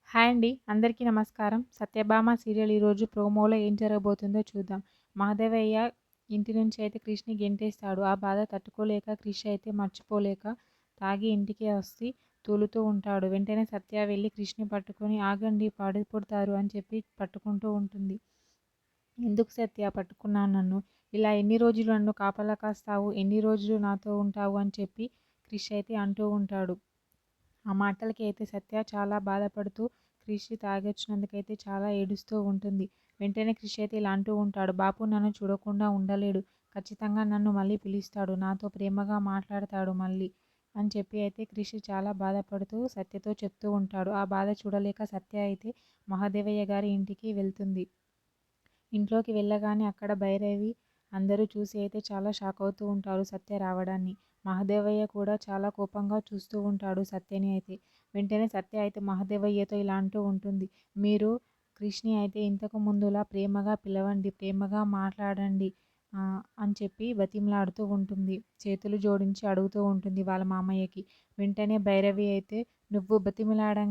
Hi అండి. అందరికీ నమస్కారం. 'సత్యభామ' సీరియల్ ఈరోజు ప్రోమోలో ఏం జరగబోతుందో చూద్దాం. మహదేవయ్య ఇంటి నుంచి అయితే క్రిష్‌ని గెంటేస్తాడు. ఆ బాధ తట్టుకోలేక క్రిష్ అయితే మర్చిపోలేక తాగి ఇంటికి వచ్చి తూలుతూ ఉంటాడు. వెంటనే సత్య వెళ్ళి క్రిష్‌ని పట్టుకొని ఆగండి పడిపోతారు అని చెప్పి పట్టుకుంటూ ఉంటుంది. ఎందుకు సత్య పట్టుకున్నావు నన్ను? ఇలా ఎన్ని రోజులు నన్ను కాపలా కాస్తావు? ఎన్ని రోజులు నాతో ఉంటావు? అని చెప్పి క్రిష్ అయితే అంటూ ఉంటాడు. ఆ మాటలకి అయితే సత్య చాలా బాధపడుతూ క్రిష్ తాగొచ్చినందుకైతే చాలా ఏడుస్తూ ఉంటుంది. వెంటనే క్రిష్ అయితే ఇలా అంటూ ఉంటాడు. బాపు నన్ను చూడకుండా ఉండలేడు. ఖచ్చితంగా నన్ను మళ్ళీ పిలుస్తాడు. నాతో ప్రేమగా మాట్లాడతాడు మళ్ళీ అని చెప్పి అయితే క్రిష్ చాలా బాధపడుతూ సత్యతో చెప్తూ ఉంటాడు. ఆ బాధ చూడలేక సత్య అయితే మహాదేవయ్య గారి ఇంటికి వెళ్తుంది. ఇంట్లోకి వెళ్ళగానే అక్కడ భైరవి అందరూ చూసి అయితే చాలా షాక్ అవుతూ ఉంటారు సత్య రావడాన్ని. మహదేవయ్య కూడా చాలా కోపంగా చూస్తూ ఉంటాడు సత్యని అయితే. వెంటనే సత్య అయితే మహదేవయ్యతో ఇలా అంటూ ఉంటుంది. మీరు క్రిష్‌ని అయితే ఇంతకు ముందులా ప్రేమగా పిలవండి, ప్రేమగా మాట్లాడండి అని చెప్పి బతిమలాడుతూ ఉంటుంది. చేతులు జోడించి అడుగుతూ ఉంటుంది వాళ్ళ మామయ్యకి. వెంటనే భైరవి అయితే నువ్వు బతిమిలాడడం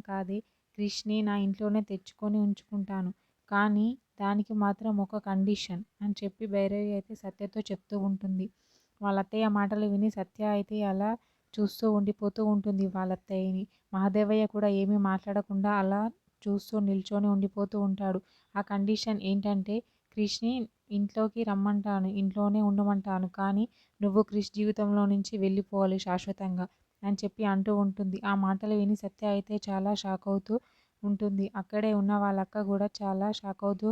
కాదే, క్రిష్‌ని నా ఇంట్లోనే తెచ్చుకొని ఉంచుకుంటాను. కానీ దానికి మాత్రం ఒక కండిషన్ అని చెప్పి భైరవి అయితే సత్యతో చెప్తూ ఉంటుంది. వాళ్ళ అత్తయ్య మాటలు విని సత్య అయితే అలా చూస్తూ ఉండిపోతూ ఉంటుంది వాళ్ళ అత్తయ్యని. మహదేవయ్య కూడా ఏమీ మాట్లాడకుండా అలా చూస్తూ నిల్చొని ఉండిపోతూ ఉంటాడు. ఆ కండిషన్ ఏంటంటే క్రిష్‌ని ఇంట్లోకి రమ్మంటాను, ఇంట్లోనే ఉండమంటాను. కానీ నువ్వు క్రిష్ జీవితంలో నుంచి వెళ్ళిపోవాలి శాశ్వతంగా అని చెప్పి అంటూ ఉంటుంది. ఆ మాటలు విని సత్య అయితే చాలా షాక్ అవుతూ ఉంటుంది. అక్కడే ఉన్న వాళ్ళ అక్క కూడా చాలా షాక్ అవుతూ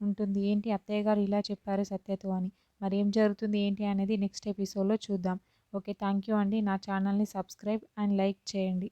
ఉంటుంది. ఏంటి అత్తయ్య గారు ఇలా చెప్పారు సత్యతో అని. మరి ఏం జరుగుతుంది ఏంటి అనేది నెక్స్ట్ ఎపిసోడ్‌లో చూద్దాం. ఓకే. థ్యాంక్ యూ అండి. నా ఛానల్‌ని సబ్స్క్రైబ్ అండ్ లైక్ చేయండి.